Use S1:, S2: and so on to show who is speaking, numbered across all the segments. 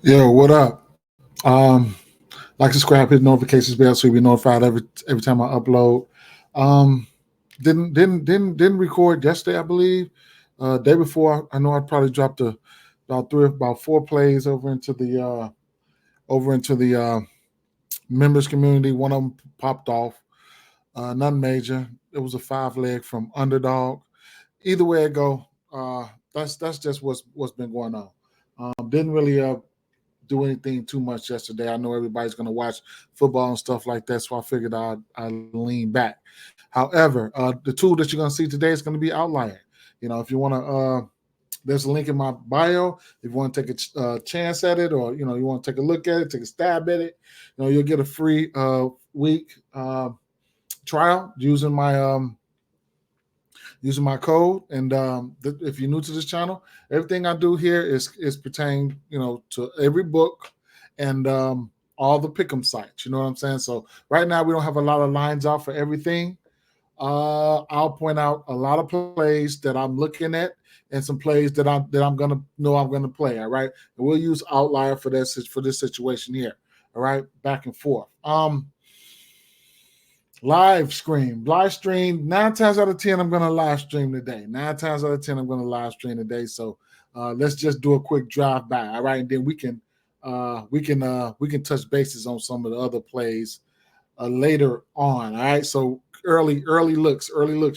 S1: Yo, what up? Um, like to subscribe, hit notifications bell so you'll be notified every time I upload. Um, didn't record yesterday, I believe. Day before, I know I probably dropped about four plays over into the members community. One of them popped off. None major. It was a 5 leg from underdog. Either way it go, that's just what's been going on. Didn't really do anything too much yesterday. I know everybody's going to watch football and stuff like that, so I figured I'd lean back. However, the tool that you're going to see today is going to be Outlier. If you want to, there's a link in my bio. If you want to take a chance at it, or you want to take a look at it, take a stab at it, you'll get a free week trial using my code. And if you're new to this channel, everything I do here is pertaining, to every book and all the pick'em sites. You know what I'm saying? So right now we don't have a lot of lines out for everything. I'll point out a lot of plays that I'm looking at and some plays that I'm gonna know I'm gonna play. All right, and we'll use Outlier for this situation here. All right, back and forth. Live stream. 9 times out of 10, I'm going to live stream today. 9 times out of 10, I'm going to live stream today. So let's just do a quick drive by. All right, and then we can touch bases on some of the other plays later on. All right, so early looks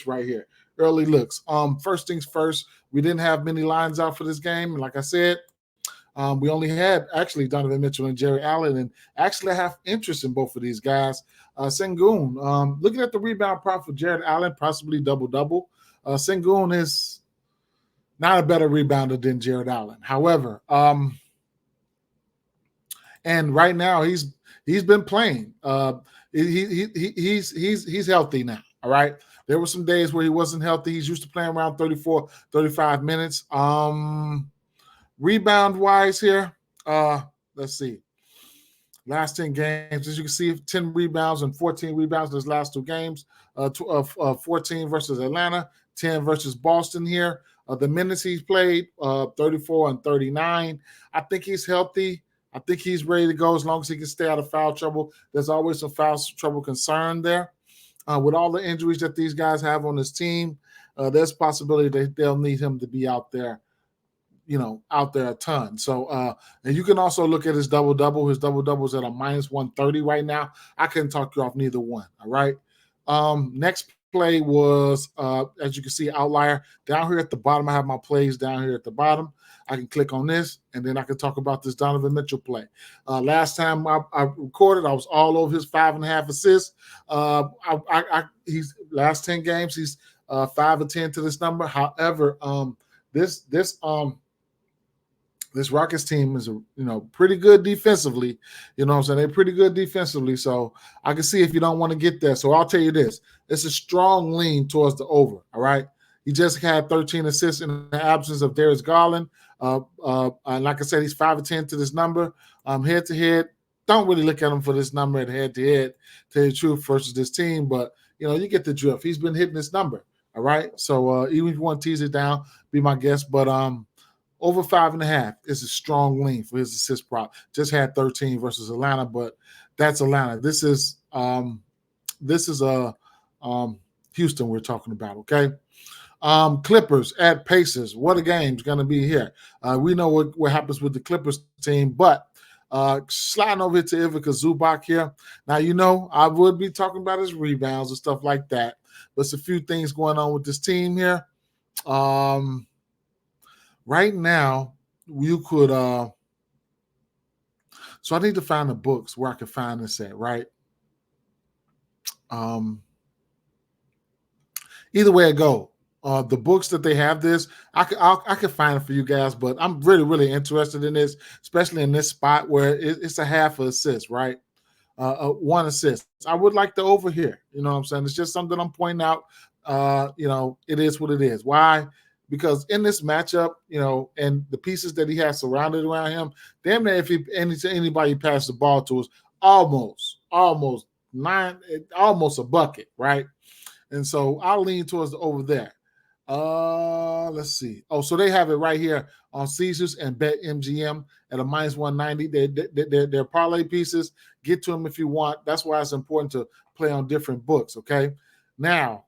S1: right here. Early looks. First things first. We didn't have many lines out for this game. Like I said, we only had actually Donovan Mitchell and Jerry Allen, and actually I have interest in both of these guys. Sengun, looking at the rebound prop for Jared Allen, possibly double-double. Sengun is not a better rebounder than Jared Allen. However, and right now he's been playing. He's healthy now. All right. There were some days where he wasn't healthy. He's used to playing around 34, 35 minutes. Rebound wise here, let's see. Last 10 games, as you can see, 10 rebounds and 14 rebounds those last two games. 14 versus Atlanta, 10 versus Boston here. The minutes he's played, 34 and 39. I think he's healthy. I think he's ready to go as long as he can stay out of foul trouble. There's always some foul trouble concern there. With all the injuries that these guys have on this team, there's a possibility that they'll need him to be out there a ton. So, and you can also look at his double-double. His double-double is at a minus 130 right now. I couldn't talk you off neither one, all right? Next play was, as you can see, Outlier. Down here at the bottom, I have my plays down here at the bottom. I can click on this, and then I can talk about this Donovan Mitchell play. Last time I recorded, I was all over his 5.5 assists. He's last 10 games, he's 5 or 10 to this number. However, this Rockets team is, pretty good defensively. You know what I'm saying? They're pretty good defensively. So I can see if you don't want to get there. So I'll tell you this. It's a strong lean towards the over, all right? He just had 13 assists in the absence of Darius Garland. And like I said, he's 5 or 10 to this number. Head-to-head, don't really look at him for this number at head-to-head, tell you the truth, versus this team. But, you get the drift. He's been hitting this number, all right? So even if you want to tease it down, be my guest. But over 5.5 is a strong lean for his assist prop. Just had 13 versus Atlanta, but that's Atlanta. This is Houston we're talking about, okay? Clippers at Pacers. What a game's going to be here. We know what happens with the Clippers team, but sliding over to Ivica Zubac here. Now, I would be talking about his rebounds and stuff like that, but there's a few things going on with this team here. Right now, you could so I need to find the books where I can find this at, right? Either way I go, the books that they have this, I could find it for you guys, but I'm really, really interested in this, especially in this spot where it's a half assist, right? 1 assist. I would like the over here. You know what I'm saying? It's just something I'm pointing out. It is what it is. Why? Because in this matchup, and the pieces that he has surrounded around him, damn near if anybody passes the ball to us, almost a bucket, right? And so I'll lean towards the over there. Let's see. Oh, so they have it right here on Caesars and BetMGM at a minus 190. They're parlay pieces. Get to them if you want. That's why it's important to play on different books. Okay. Now,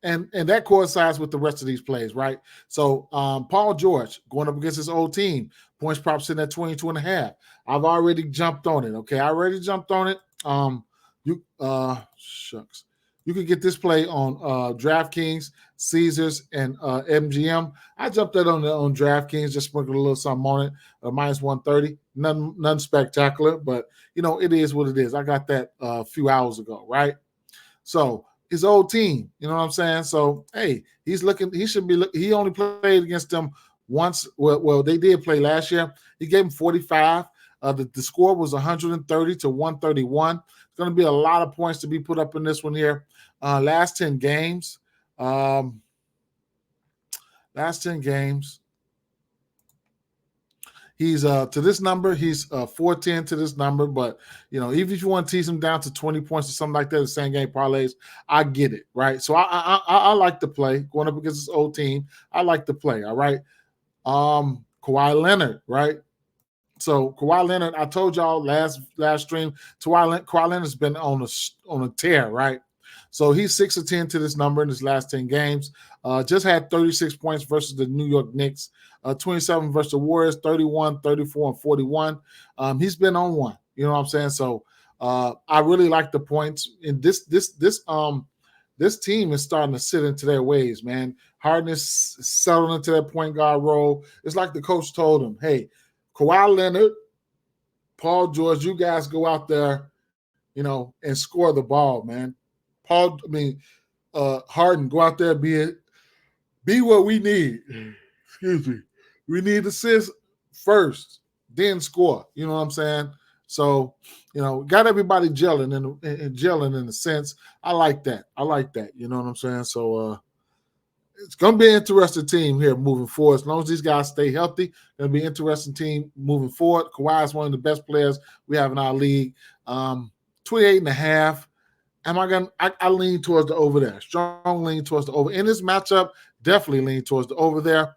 S1: and that coincides with the rest of these plays, right? So Paul George going up against his old team, points prop sitting at 22.5. I've already jumped on it. Okay, I already jumped on it. Shucks. You can get this play on DraftKings, Caesars, and MGM. I jumped that on DraftKings, just sprinkled a little something on it, minus 130. None spectacular, but it is what it is. I got that a few hours ago, right? So his old team, you know what I'm saying? So hey, he only played against them once. Well, they did play last year. He gave him 45. The score was 130 to 131. It's going to be a lot of points to be put up in this one here. Last 10 games. He's to this number, he's 410 to this number, but even if you want to tease him down to 20 points or something like that, the same game parlays, I get it, right? So I like the play going up against his old team. I like the play, all right. Kawhi Leonard, right? So Kawhi Leonard, I told y'all last stream, Kawhi Leonard's been on a tear, right? So he's 6 of 10 to this number in his last 10 games. Just had 36 points versus the New York Knicks, 27 versus the Warriors, 31, 34, and 41. He's been on one. You know what I'm saying? So I really like the points. And this team is starting to sit into their ways, man. Harden is settling into that point guard role. It's like the coach told him, hey, Kawhi Leonard, Paul George, you guys go out there, and score the ball, man. Harden, go out there, be what we need. Excuse me. We need assists first, then score. You know what I'm saying? So, got everybody gelling in a sense. I like that. You know what I'm saying? So it's going to be an interesting team here moving forward. As long as these guys stay healthy, it's going to be an interesting team moving forward. Kawhi is one of the best players we have in our league. 28.5. I lean towards the over there. Strong lean towards the over. In this matchup, definitely lean towards the over there.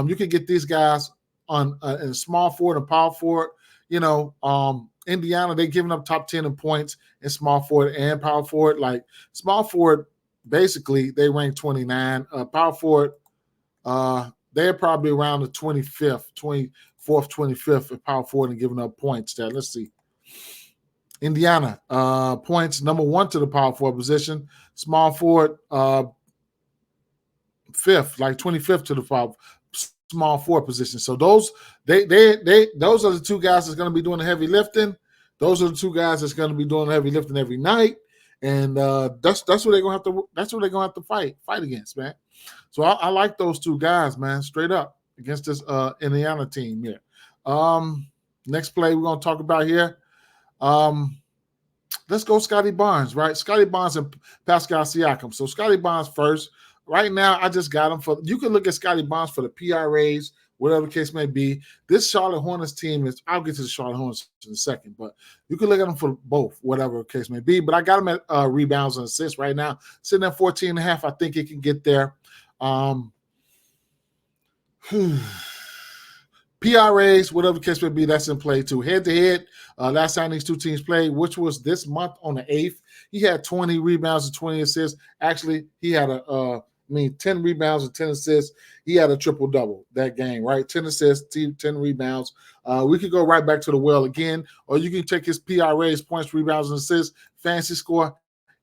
S1: You can get these guys on in small forward and power forward. Indiana, they're giving up top 10 in points in small forward and power forward. Like small forward, basically, they rank 29. Power forward, they're probably around the 24th, 25th in power forward and giving up points there. Let's see. Indiana, points number 1 to the power forward position. Small forward, 5th, like 25th to the small forward position. So those are the two guys that's going to be doing the heavy lifting. Those are the two guys that's going to be doing the heavy lifting every night, and that's what they're going to have to fight against, man. So I like those two guys, man, straight up against this Indiana team here. Next play we're going to talk about here. Let's go Scotty Barnes, right? Scotty Barnes and Pascal Siakam. So Scotty Barnes first. Right now, I just got him you can look at Scotty Barnes for the PRAs, whatever the case may be. This Charlotte Hornets team I'll get to the Charlotte Hornets in a second, but you can look at them for both, whatever the case may be. But I got him at rebounds and assists right now, sitting at 14.5. I think he can get there. PRAs, whatever the case may be, that's in play too. Head-to-head, last time these two teams played, which was this month on the 8th, he had 20 rebounds and 20 assists. Actually, he had 10 rebounds and 10 assists. He had a triple-double that game, right? 10 assists, 10 rebounds. We could go right back to the well again, or you can take his PRAs, points, rebounds, and assists, fantasy score,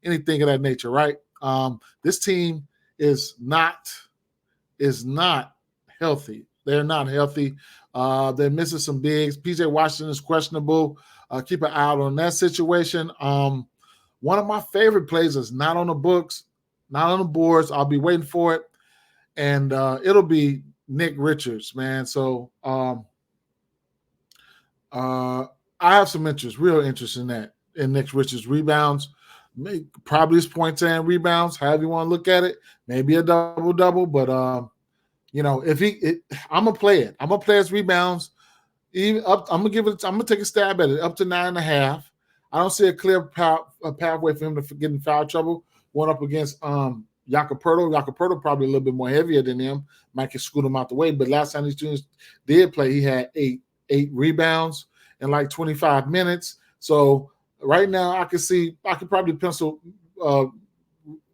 S1: anything of that nature, right? This team is not healthy. They're not healthy. They're missing some bigs. PJ Washington is questionable. Keep an eye out on that situation. One of my favorite plays is not on the books, not on the boards. I'll be waiting for it. And it'll be Nick Richards, man. So I have some real interest in that, in Nick Richards' rebounds. Probably his points and rebounds, however you want to look at it. Maybe a double-double, but I'm gonna play it. I'm gonna play his rebounds. I'm gonna take a stab at it up to 9.5. I don't see a clear pathway for him to get in foul trouble going up against Jacoperto probably a little bit more heavier than him. Might can scoot him out the way. But last time these teams did play, he had eight rebounds in like 25 minutes. So right now, I could probably pencil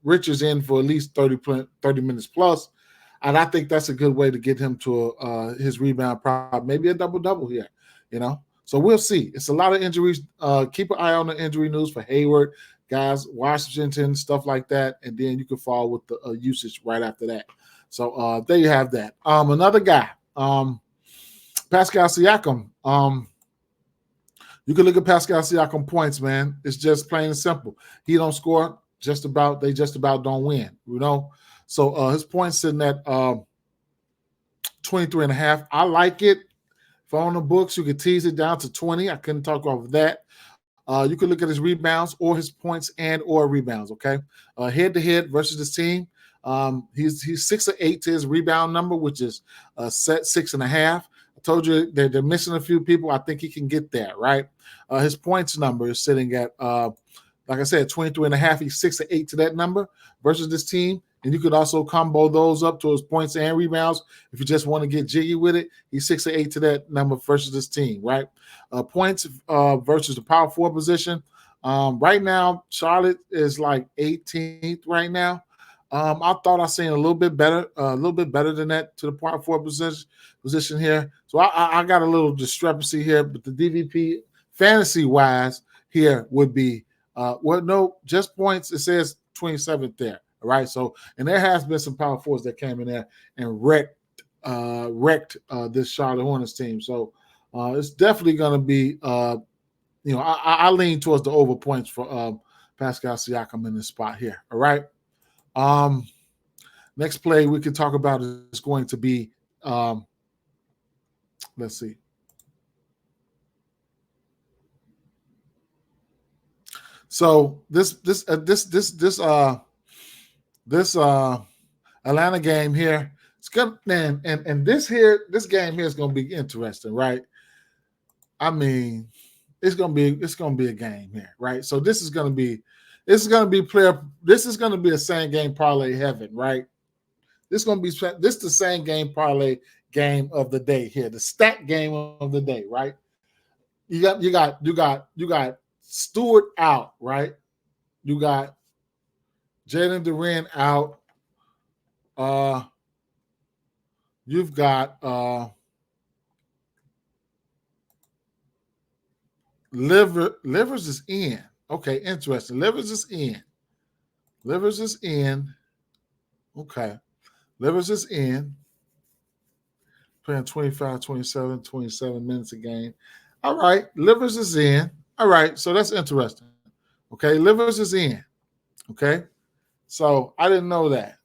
S1: Richards in for at least 30 minutes plus. And I think that's a good way to get him to his rebound prop, maybe a double-double here, So we'll see. It's a lot of injuries. Keep an eye on the injury news for Hayward, guys, Washington, stuff like that. And then you can follow with the usage right after that. So there you have that. Another guy, Pascal Siakam. You can look at Pascal Siakam points, man. It's just plain and simple. He don't score. They just about don't win, So his points sitting at 23.5. I like it. If on the books, you could tease it down to 20. I couldn't talk off of that. You can look at his rebounds or his points and or rebounds, okay? Head-to-head versus the team. He's 6 of 8 to his rebound number, which is set 6.5. I told you that they're missing a few people. I think he can get there, right? His points number is sitting at like I said, 23.5. He's 6 of 8 to that number versus this team. And you could also combo those up to his points and rebounds. If you just want to get jiggy with it, he's 6 of 8 to that number versus this team, right? Points versus the power forward position. Right now, Charlotte is like 18th right now. I thought I seen a little bit better than that to the power forward position here. So I got a little discrepancy here, but the DVP fantasy-wise here would be just points. It says 27th there. All right. So, and there has been some power forwards that came in there and wrecked this Charlotte Hornets team. So it's definitely going to be, I lean towards the over points for Pascal Siakam in this spot here. All right. Next play we can talk about is going to be, let's see. So this Atlanta game here, it's gonna and this game here is gonna be interesting, right? I mean, it's gonna be a game here, right? So this is gonna be a same game parlay heaven, right? This the same game parlay game of the day here, the stat game of the day, right? You got Stewart out, right? You got Jalen Duren out. You've got Livers is in. Okay, interesting. Livers is in. Okay. Livers is in. Playing 25, 27, 27 minutes a game. All right. Livers is in. All right. So that's interesting. Okay. Livers is in. Okay. So I didn't know that.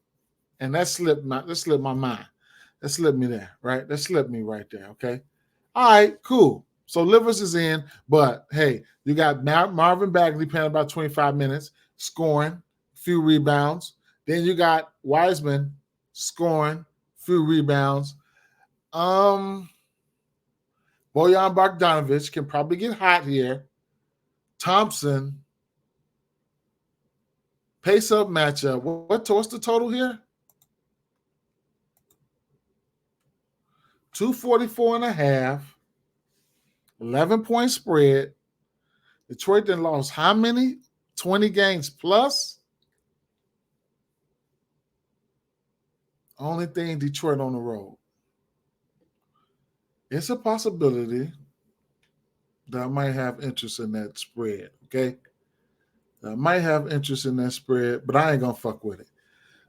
S1: And that slipped my mind. That slipped me there, right? That slipped me right there. Okay. All right, cool. So Livers is in, but hey, you got Marvin Bagley playing about 25 minutes, scoring, a few rebounds. Then you got Wiseman scoring, a few rebounds. Bojan Bogdanovic can probably get hot here. Thompson, pace-up matchup. What's the total here? 244.5. 11-point spread. Detroit then lost how many? 20 games plus? Only thing, Detroit on the road. It's a possibility that I might have interest in that spread, okay? I might have interest in that spread, but I ain't going to fuck with it.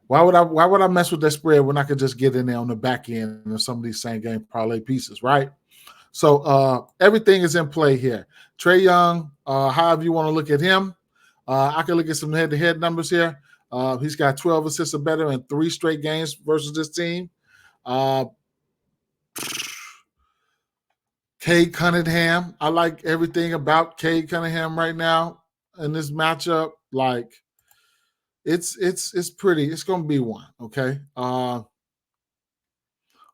S1: Why would I mess with that spread when I could just get in there on the back end of some of these same game parlay pieces, right? So everything is in play here. Trae Young, however you want to look at him, I can look at some head-to-head numbers here. He's got 12 assists or better in 3 straight games versus this team. Cade Cunningham, I like everything about Cade Cunningham right now in this matchup. Like, it's pretty. It's going to be one, okay?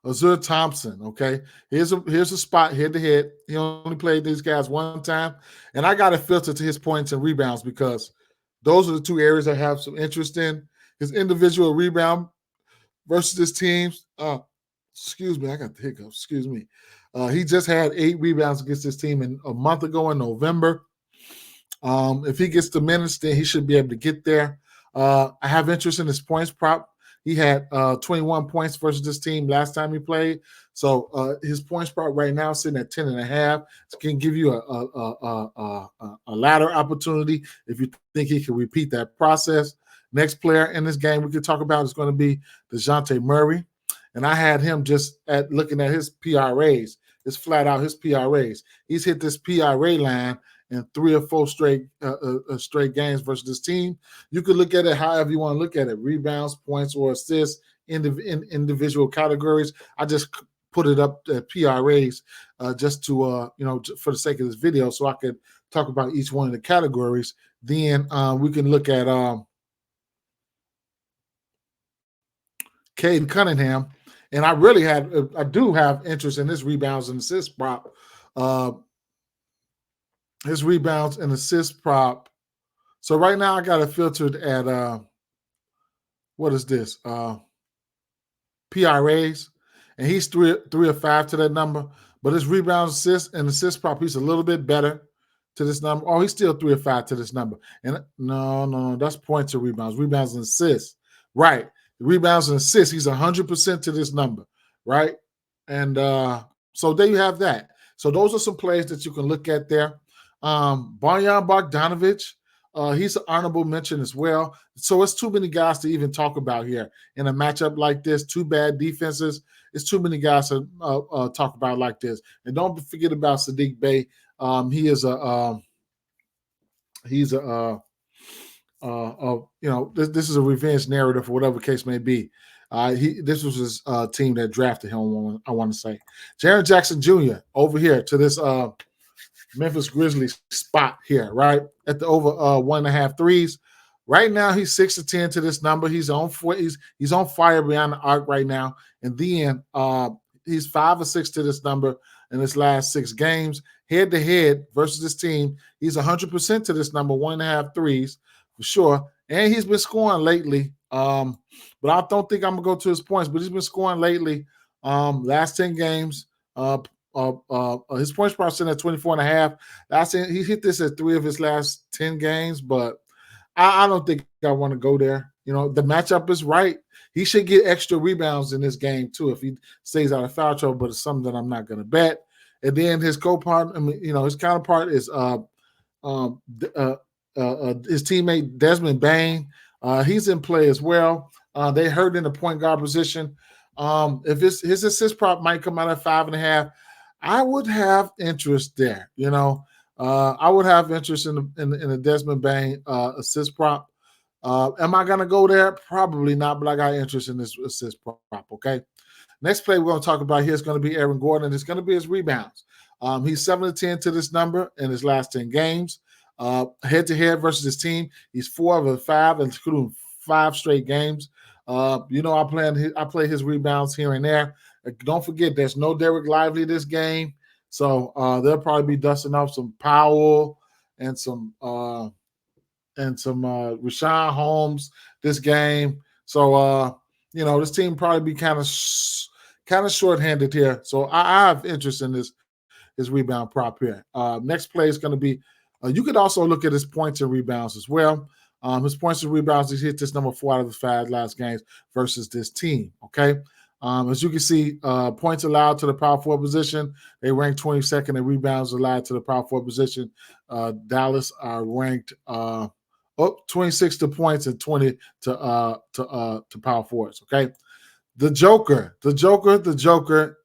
S1: Azur Thompson, okay? Here's a spot head-to-head. He only played these guys one time. And I got to filter to his points and rebounds because those are the 2 areas I have some interest in. his individual rebound versus his teams. Excuse me, I got the hiccups. Excuse me. He just had 8 rebounds against his team a month ago in November. If he gets the minutes, then he should be able to get there. I have interest in his points prop. He had 21 points versus this team last time he played. So his points prop right now is sitting at 10.5. It can give you a ladder opportunity if you think he can repeat that process. Next player in this game we could talk about is going to be DeJounte Murray. And I had him just looking at his PRAs. It's flat out his PRAs. He's hit this PRA line in 3 or 4 straight games versus this team. You could look at it however you want to look at it: rebounds, points, or assists in individual categories. I just put it up to PRAs just to for the sake of this video, so I could talk about each one of the categories. Then we can look at Caden Cunningham, and I do have interest in his rebounds and assists prop. His rebounds and assist prop. So right now I got it filtered at what is this? PRAs, and he's 3 or 5 to that number. But his rebounds, assists, and assist prop, he's a little bit better to this number. Oh, he's still 3 or 5 to this number. And no, that's points or rebounds and assists. Right. Rebounds and assists, he's 100% to this number, right? And so there you have that. So those are some plays that you can look at there. Bojan Bogdanovic, he's an honorable mention as well. So it's too many guys to even talk about here in a matchup like this. 2 bad defenses. It's too many guys to talk about like this. And don't forget about Saddiq Bey. This is a revenge narrative or whatever the case may be. This was his team that drafted him, I want to say. Jaren Jackson Jr. over here to this Memphis Grizzlies spot here, right? At the over 1.5 threes. Right now, he's 6 to 10 to this number. He's on fire beyond the arc right now. And then he's 5 or 6 to this number in his last 6 games. Head-to-head versus this team, he's 100% to this number, 1.5 threes for sure. And he's been scoring lately. But I don't think I'm going to go to his points, but he's been scoring lately. Last 10 games, his points prop sitting at 24.5. He hit this at 3 of his last 10 games, but I don't think I want to go there. The matchup is right. He should get extra rebounds in this game too if he stays out of foul trouble, but it's something that I'm not going to bet. And then his co-partner, his counterpart is his teammate Desmond Bane. He's in play as well. They hurt in the point guard position. If his assist prop might come out at 5.5, I would have interest there. I would have interest in the Desmond Bane assist prop. Am I going to go there? Probably not, but I got interest in this assist prop, okay? Next play we're going to talk about here is going to be Aaron Gordon, and it's going to be his rebounds. He's 7 to 10 to this number in his last 10 games. Head-to-head versus his team, he's 4 of 5, including 5 straight games. I play his rebounds here and there. Don't forget, there's no Derek Lively this game. So they'll probably be dusting off some Powell and some Rashawn Holmes this game. So this team probably be kind of short-handed here. So I have interest in his rebound prop here. Next play is going to be you could also look at his points and rebounds as well. His points and rebounds, he's hit this number 4 out of the 5 last games versus this team. Okay. As you can see, points allowed to the power forward position, they rank 22nd, and rebounds allowed to the power forward position. Dallas are ranked 26 to points and 20 to power forwards. Okay. The Joker,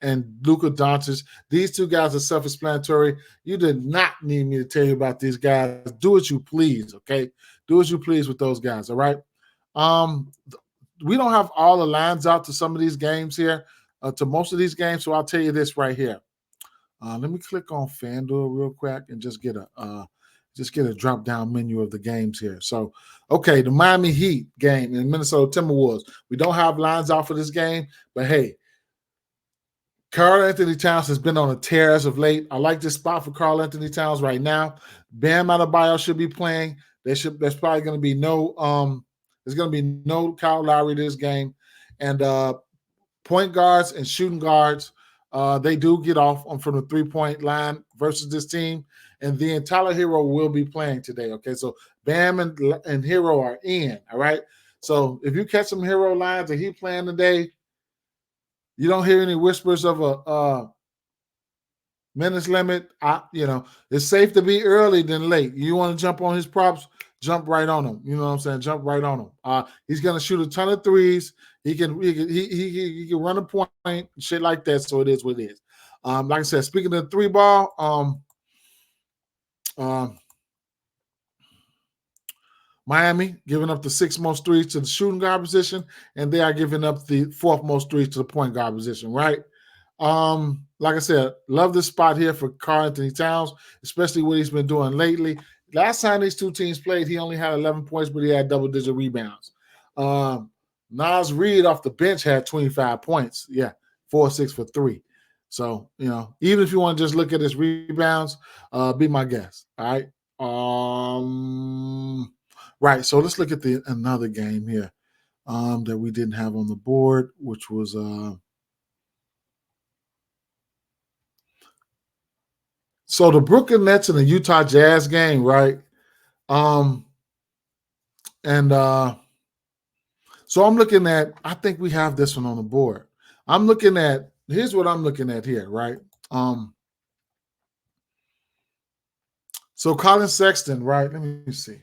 S1: and Luka Doncic. These 2 guys are self-explanatory. You did not need me to tell you about these guys. Do what you please, okay? Do as you please with those guys, all right? We don't have all the lines out to some of these games here, to most of these games, so I'll tell you this right here. Let me click on FanDuel real quick and just get a drop-down menu of the games here. So, okay, the Miami Heat game and Minnesota Timberwolves. We don't have lines out for this game, but hey, Karl-Anthony Towns has been on a tear as of late. I like this spot for Karl-Anthony Towns right now. Bam Adebayo should be playing. There's probably going to be no There's going to be no Kyle Lowry this game. And point guards and shooting guards, they do get off from the three-point line versus this team. And then Tyler Hero will be playing today, okay? So Bam and Hero are in, all right? So if you catch some Hero lines that he playing today, you don't hear any whispers of a minutes limit. It's safe to be early than late. You want to jump on his props, jump right on him. You know what I'm saying? Jump right on him. He's gonna shoot a ton of threes. He can run a point, shit like that. So it is what it is. Like I said, speaking of the three ball, Miami giving up the 6th most threes to the shooting guard position, and they are giving up the 4th most threes to the point guard position, right? Like I said, love this spot here for Karl-Anthony Towns, especially what he's been doing lately. Last time these two teams played, he only had 11 points, but he had double-digit rebounds. Naz Reid off the bench had 25 points. Yeah, 4-6 for 3. So, even if you want to just look at his rebounds, be my guest. All right. Right. So let's look at another game here that we didn't have on the board, which was so the Brooklyn Nets and the Utah Jazz game, right? So I'm looking at, I think we have this one on the board. Here's what I'm looking at here, right? So Colin Sexton, right? Let me see.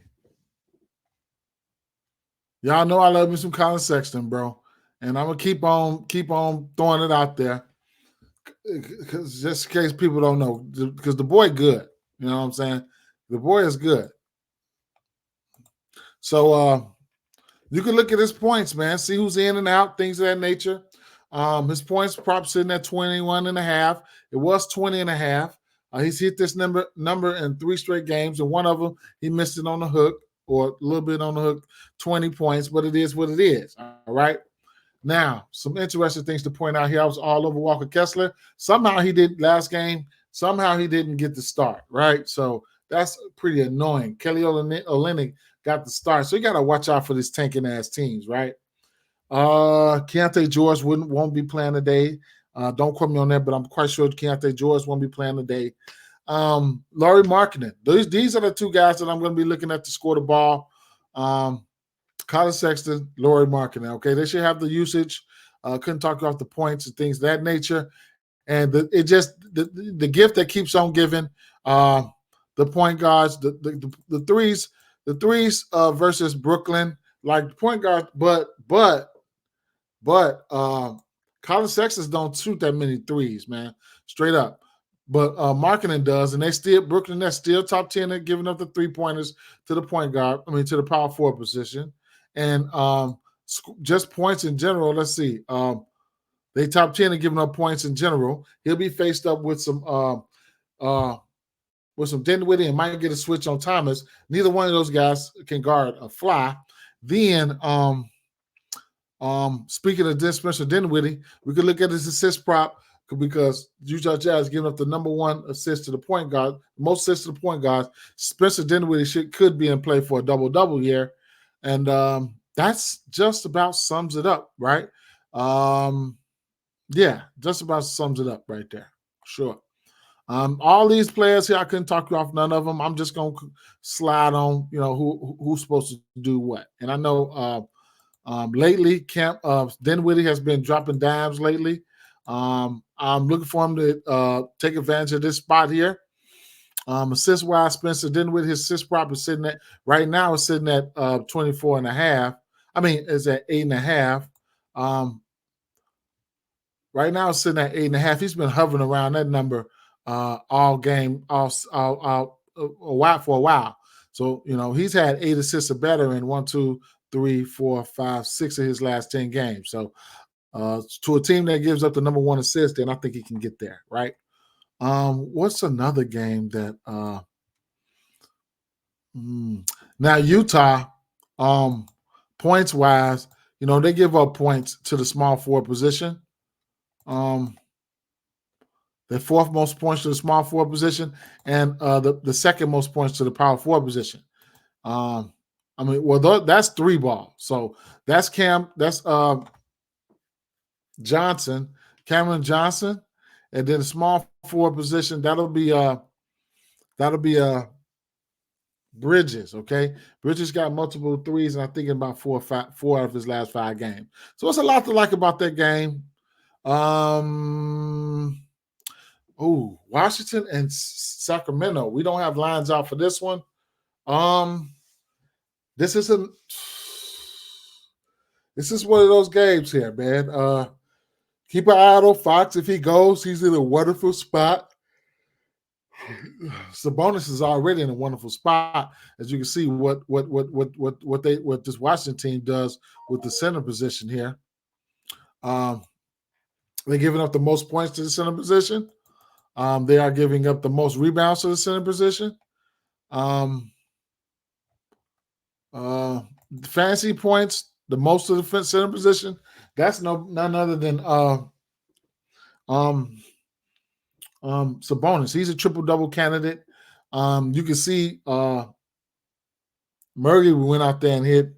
S1: Y'all know I love me some Colin Sexton, bro. And I'm gonna keep on throwing it out there. Because just in case people don't know, because the boy good. You know what I'm saying? The boy is good. So you can look at his points, man. See who's in and out, things of that nature. His points prop sitting at 21.5. It was 20.5. He's hit this number in 3 straight games, and one of them he missed it on the hook, or a little bit on the hook, 20 points, but it is what it is. All right. Now, some interesting things to point out here. I was all over Walker Kessler. Somehow he did last game. Somehow he didn't get the start, right? So that's pretty annoying. Kelly Olynyk got the start. So you got to watch out for these tanking ass teams, right? Keontae George won't be playing today. Don't quote me on that, but I'm quite sure Keontae George won't be playing today. Lauri Markkanen. These are the 2 guys that I'm going to be looking at to score the ball. Colin Sexton, Lauri Markkanen. Okay, they should have the usage. Couldn't talk off the points and things of that nature. And the gift that keeps on giving. The point guards, the threes versus Brooklyn, like the point guard, but Colin Sexton don't shoot that many threes, man, straight up. But Markkanen does, and Brooklyn Nets still top 10 at giving up the 3-pointers to the point guard. To the power forward position, and just points in general. Let's see, they top 10 at giving up points in general. He'll be faced up with some Dinwiddie and might get a switch on Thomas. Neither one of those guys can guard a fly. Then, speaking of Spencer Dinwiddie, we could look at his assist prop because Utah Jazz giving up the number 1 assist to the point guard, most assists to the point guard. Spencer Dinwiddie could be in play for a double-double here. And that's just about sums it up, right? Yeah, just about sums it up right there. Sure. All these players here, I couldn't talk you off none of them. I'm just going to slide on, who's supposed to do what. And I know lately, Dinwiddie has been dropping dimes lately. I'm looking for him to take advantage of this spot here. Assist-wise, Spencer Dinwiddie, his assist prop is sitting at, right now, it's sitting at 24.5. It's at 8.5. Right now, it's sitting at 8.5. He's been hovering around that number all game, for a while. So, he's had 8 assists or better in 1, 2, 3, 4, 5, 6 of his last 10 games. So, to a team that gives up the number 1 assist, then I think he can get there, right? What's another game that now Utah, points wise, they give up points to the small forward position. The 4th most points to the small forward position, and the 2nd most points to the power forward position. I mean, well, that's 3 ball. So that's Johnson, Cameron Johnson, and then the small forward position that'll be Bridges. Okay, Bridges got multiple threes, and I'm thinking about 4 out of his last 5 games. So it's a lot to like about that game. Washington and Sacramento. We don't have lines out for this one. This is one of those games here, man. Keep an eye on Fox. If he goes, he's in a wonderful spot. Sabonis is already in a wonderful spot, as you can see what this Washington team does with the center position here. They're giving up the most points to the center position. They are giving up the most rebounds to the center position. Fantasy points, the most of the center position. That's none other than Sabonis. He's a triple-double candidate. You can see Murray went out there and hit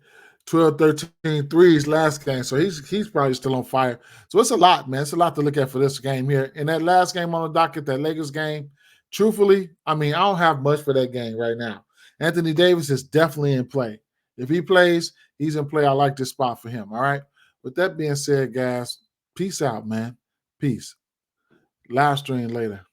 S1: 12, 13 threes last game. So he's probably still on fire. So it's a lot, man. It's a lot to look at for this game here. And that last game on the docket, that Lakers game, truthfully, I mean, I don't have much for that game right now. Anthony Davis is definitely in play. If he plays, he's in play. I like this spot for him, all right? With that being said, guys, peace out, man. Peace. Live stream later.